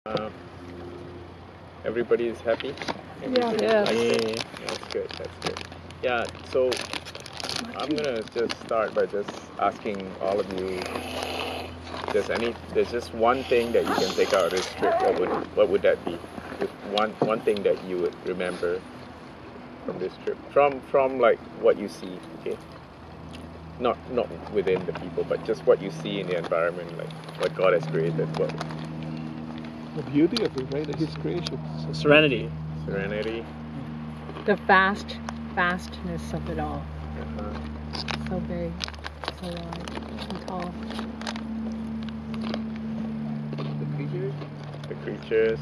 Uh, everybody is happy. Everybody Yeah. likes it. That's good. That's good. Yeah. So I'm gonna just start by just asking all of you. There's just one thing that you can take out of this trip. What would that be? If one thing that you would remember from this trip, from like what you see. Okay. Not within the people, but just what you see in the environment, like what God has created. What The beauty of it, right? His creation. Serenity. serenity. The vastness of it all. Uh-huh. So big, so wide, and tall. The creatures. The creatures.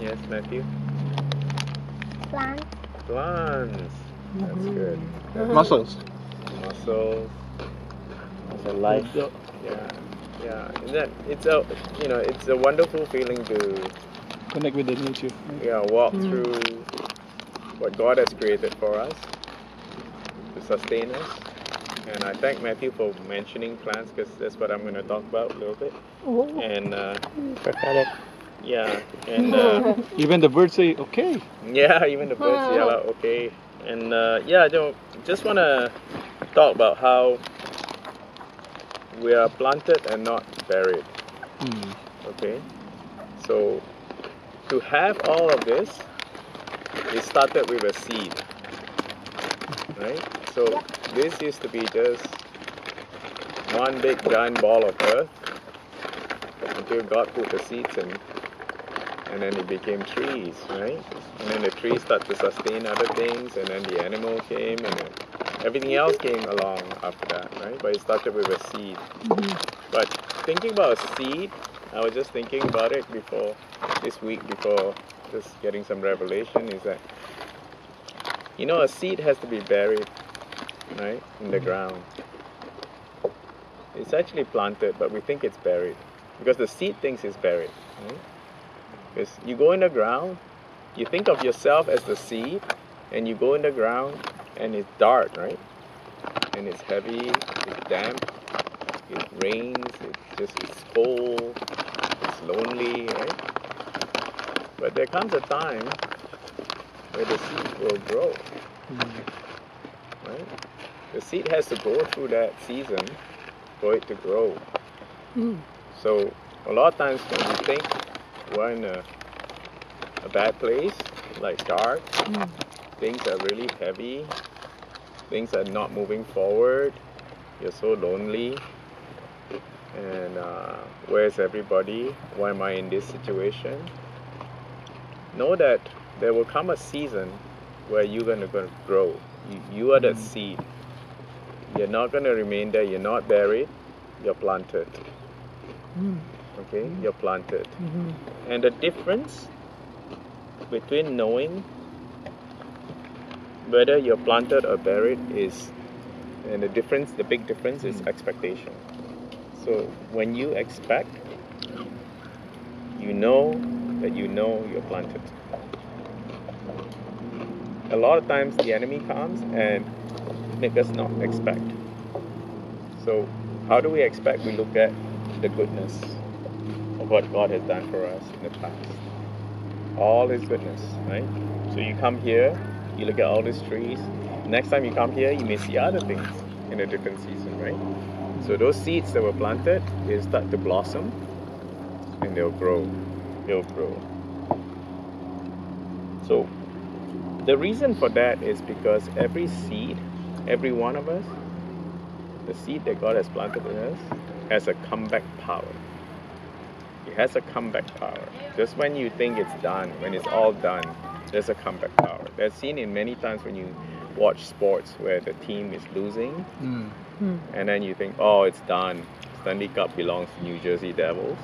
Yes, Matthew. Plant. Plants. That's good. Muscles. Muscles. It's a life. Yeah. And then it's a wonderful feeling to Connect with the nature. Right? walk through what God has created for us to sustain us. And I thank Matthew for mentioning plants because that's what I'm going to talk about a little bit. Oh. And Prophetic. yeah, and Even the birds say, okay. yeah, even the birds yell out, okay. And just want to talk about how we are planted and not buried. Okay, so to have all of this, it started with a seed, right? So this used to be just one big giant ball of earth until God put the seeds in, and then it became trees, right? And then the trees start to sustain other things, and then the animal came, and then everything else came along after that, right? But it started with a seed. But thinking about a seed, I was just thinking about it before just getting some revelation, is that a seed has to be buried, right, in the ground. It's actually planted, but we think it's buried because the seed thinks it's buried, right? Because you go in the ground, you think of yourself as the seed, and you go in the ground, and it's dark, right? And it's heavy, it's damp, it rains, it's cold, it's lonely, right? But there comes a time where the seed will grow, right? The seed has to go through that season for it to grow. So a lot of times when we think we're in a bad place, like dark, things are really heavy, things are not moving forward, you're so lonely, and where's everybody? Why am I in this situation? Know that there will come a season where you're going to grow. You are that seed. You're not going to remain there. You're not buried. You're planted. Okay? You're planted. And the difference between knowing whether you're planted or buried the big difference is expectation. So when you expect, you know that you're planted. A lot of times the enemy comes and make us not expect. So how do we expect? We look at the goodness of what God has done for us in the past. All His goodness, right? So you come here, you look at all these trees. Next time you come here, you may see other things in a different season, right? So those seeds that were planted, they start to blossom and they'll grow. They'll grow. So the reason for that is because every seed, every one of us, the seed that God has planted in us has a comeback power. It has a comeback power. Just when you think it's done, when it's all done, there's a comeback power. That's seen in many times when you watch sports where the team is losing, and then you think, oh, it's done. Stanley Cup belongs to New Jersey Devils.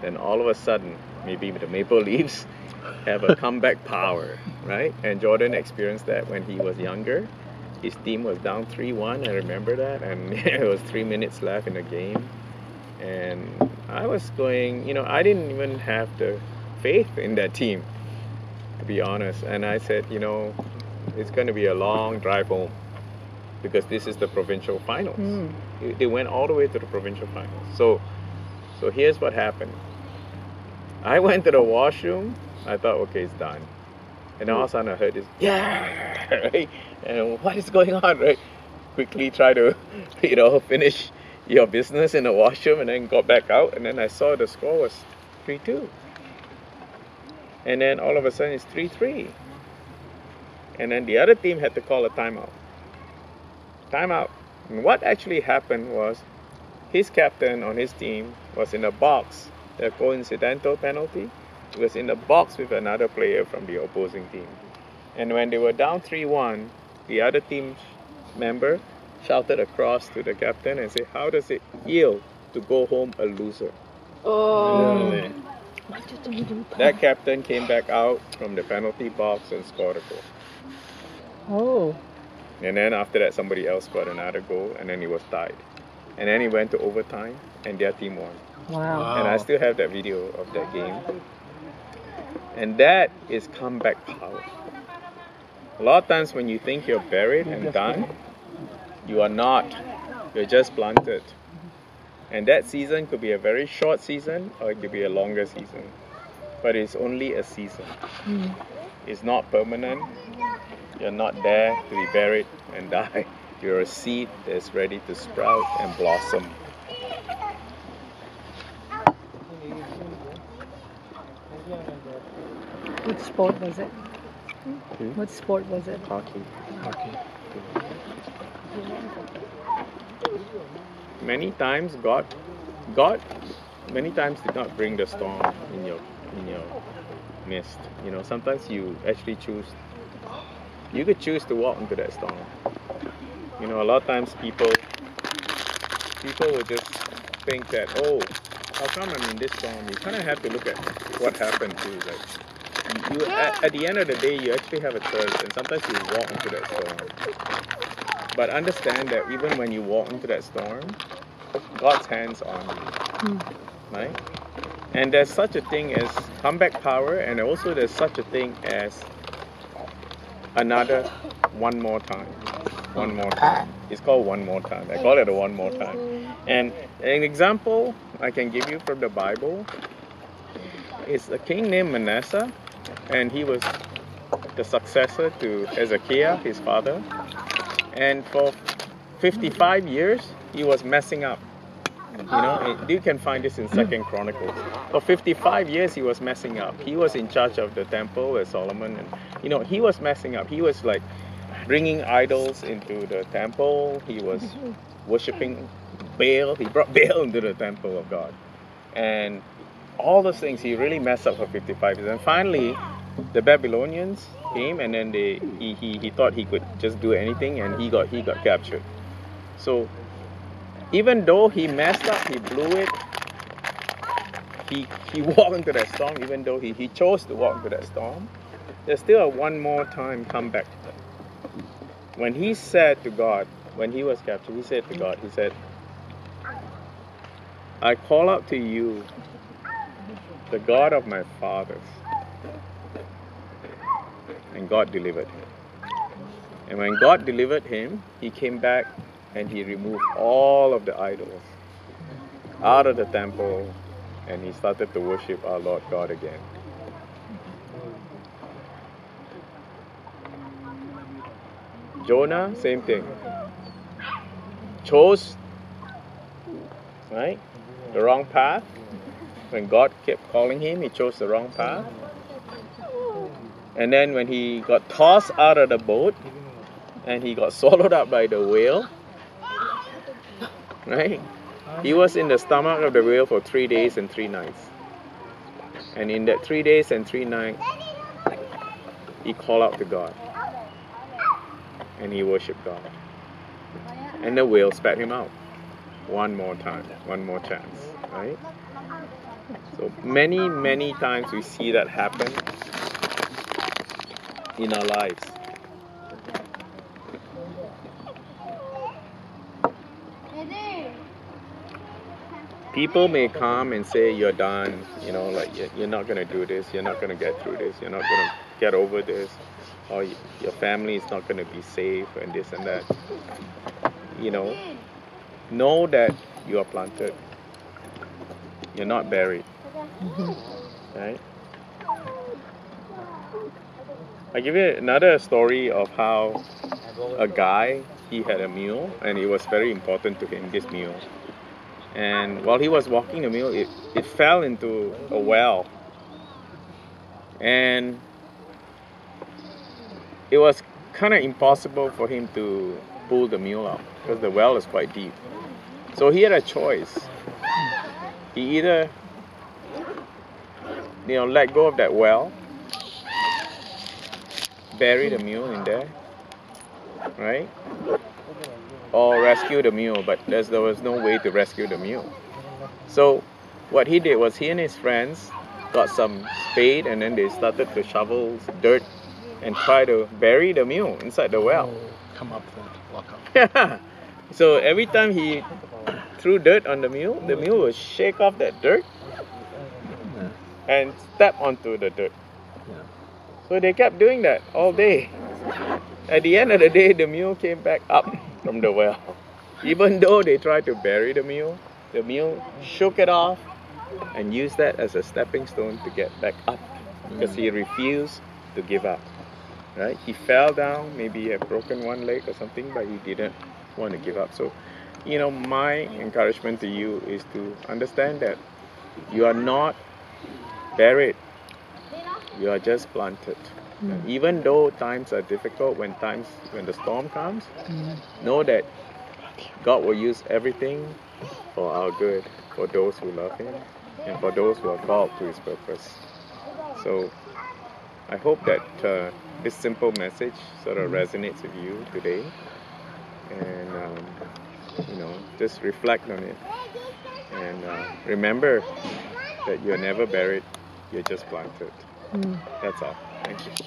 Then all of a sudden, maybe the Maple Leafs have a comeback power, right? And Jordan experienced that when he was younger. His team was down 3-1, I remember that, and it was 3 minutes left in the game. And I was going, I didn't even have the faith in that team, to be honest. And I said, it's going to be a long drive home. because this is the provincial finals. Mm. They went all the way to the provincial finals. So here's what happened. I went to the washroom. I thought, okay, it's done. And all of a sudden I heard this, yeah, right? And what is going on, right? Quickly try to, finish your business in the washroom, and then got back out. And then I saw the score was 3-2. And then all of a sudden it's 3-3. And then the other team had to call a timeout. And what actually happened was his captain on his team was in a box, the coincidental penalty. He was in the box with another player from the opposing team. And when they were down 3-1, the other team member shouted across to the captain and said, how does it feel to go home a loser? Oh. Yeah. That captain came back out from the penalty box and scored a goal. Oh. And then after that, somebody else scored another goal, and then he was tied. And then he went to overtime, and their team won. Wow. And I still have that video of that game. And that is comeback power. A lot of times when you think you're buried and done, you are not. You're just planted. And that season could be a very short season, or it could be a longer season. But it's only a season. Mm. It's not permanent. You're not there to be buried and die. You're a seed that's ready to sprout and blossom. What sport was it? Hmm? What sport was it? Hockey. Okay. Many times God many times did not bring the storm in your midst. Sometimes you actually you could choose to walk into that storm. A lot of times people will just think that, oh, how come I'm in this storm? You kind of have to look at what happened too. Like, you at the end of the day, you actually have a choice, and sometimes you walk into that storm. But understand that even when you walk into that storm, God's hands on you, right? And there's such a thing as comeback power, and also there's such a thing as another one more time. One more time. It's called one more time. I call it a one more time. And an example I can give you from the Bible is a king named Manasseh, and he was the successor to Hezekiah, his father. And for 55 years, he was messing up. You can find this in 2nd Chronicles. For 55 years, he was messing up. He was in charge of the temple with Solomon, and he was messing up. He was like bringing idols into the temple. He was worshipping Baal. He brought Baal into the temple of God, and all those things. He really messed up for 55 years. And finally, the Babylonians came, and then he thought he could just do anything, and he got captured. So even though he messed up, he blew it, he walked into that storm. Even though he chose to walk into that storm, there's still a one more time comeback. When he said to God, when he was captured, he said to God, he said, I call out to you, the God of my fathers. And God delivered him. And when God delivered him, he came back and he removed all of the idols out of the temple, and he started to worship our Lord God again. Jonah, same thing. Chose, right, the wrong path. When God kept calling him, he chose the wrong path. And then when he got tossed out of the boat and he got swallowed up by the whale, right? He was in the stomach of the whale for 3 days and 3 nights. And in that 3 days and 3 nights, he called out to God. And he worshipped God. And the whale spat him out. One more time, one more chance, right? So many, many times we see that happen in our lives. People may come and say you're done, like you're not going to do this, you're not going to get through this, you're not going to get over this. or your family is not going to be safe and this and that. Know that you are planted. You're not buried. Right? I give you another story of how a guy, he had a mule, and it was very important to him, this mule. And while he was walking the mule, it fell into a well. And it was kind of impossible for him to pull the mule out because the well is quite deep. So he had a choice. He either let go of that well, bury the mule in there, right? Or rescue the mule, but there was no way to rescue the mule. So what he did was he and his friends got some spade, and then they started to shovel dirt and try to bury the mule inside the well. Come up then, walk up. Yeah. So every time he threw dirt on the mule would shake off that dirt and step onto the dirt. Yeah. So they kept doing that all day. At the end of the day, the mule came back up from the well. Even though they tried to bury the mule shook it off and used that as a stepping stone to get back up because he refused to give up. Right? He fell down, maybe he had broken one leg or something, but he didn't want to give up. So, my encouragement to you is to understand that you are not buried. You are just planted. Even though times are difficult, when the storm comes, know that God will use everything for our good, for those who love Him, and for those who are called to His purpose. So, I hope that this simple message sort of resonates with you today, and just reflect on it, and remember that you're never buried, you're just planted. That's all. Thank you.